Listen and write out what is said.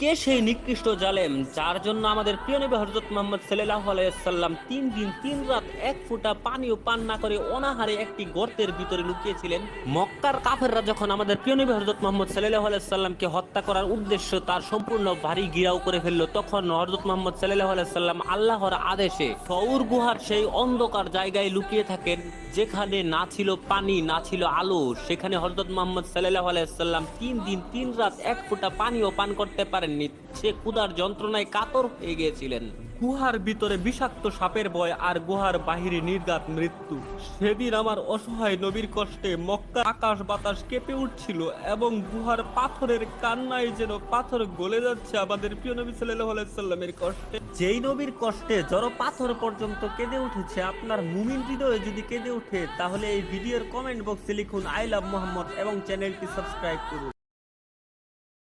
কে সেই নিকৃষ্ট জালেম যার জন্য আমাদের প্রিয় নবী হযরত মুহাম্মদ সাল্লাল্লাহু আলাইহি সাল্লাম 3 দিন 3 রাত এক ফোঁটা পানিও পান না করে অনাহারে একটি গর্তের ভিতরে লুকিয়েছিলেন। মক্কার কাফেররা যখন আমাদের প্রিয় নবী হযরত মুহাম্মদ সাল্লাল্লাহু আলাইহি সাল্লামকে হত্যা করার উদ্দেশ্য তার সম্পূর্ণ ভারী ঘিরাও করে ফেললো, তখন হযরত মুহাম্মদ সাল্লাল্লাহু আলাইহি সাল্লাম আল্লাহর আদেশে সৌর গুহার সেই অন্ধকার জায়গায় লুকিয়ে থাকেন, যেখানে না ছিল পানি না ছিল আলো। সেখানে হযরত মুহাম্মদ সাল্লাল্লাহু আলাইহি সাল্লাম 3 দিন 3 রাত এক ফোঁটা পানিও পান করতে পারেননি। সে ক্ষুধার যন্ত্রণায় কাতর হয়ে গিয়েছিলেন। গুহার ভিতরে বিষাক্ত সাপের ভয় আর গুহার বাহিরে নির্ঘাত মৃত্যু। সেদিন আমার অসহায় নবীর কষ্টে মক্কা আকাশ বাতাস কেঁপে উঠছিল এবং গুহার পাথরের কান্নায় যেন পাথর গলে যাচ্ছে আমাদের প্রিয় নবী সাল্লাল্লাহু আলাইহি সাল্লামের কষ্টে। যেই নবীর কষ্টে জড় পাথর পর্যন্ত কেঁদে উঠেছে, আপনার মুমিন হৃদয়ে যদি কেঁদে ওঠে তাহলে এই ভিডিওর কমেন্ট বক্সে লিখুন আই লাভ মোহাম্মদ এবং চ্যানেলটি সাবস্ক্রাইব করুন।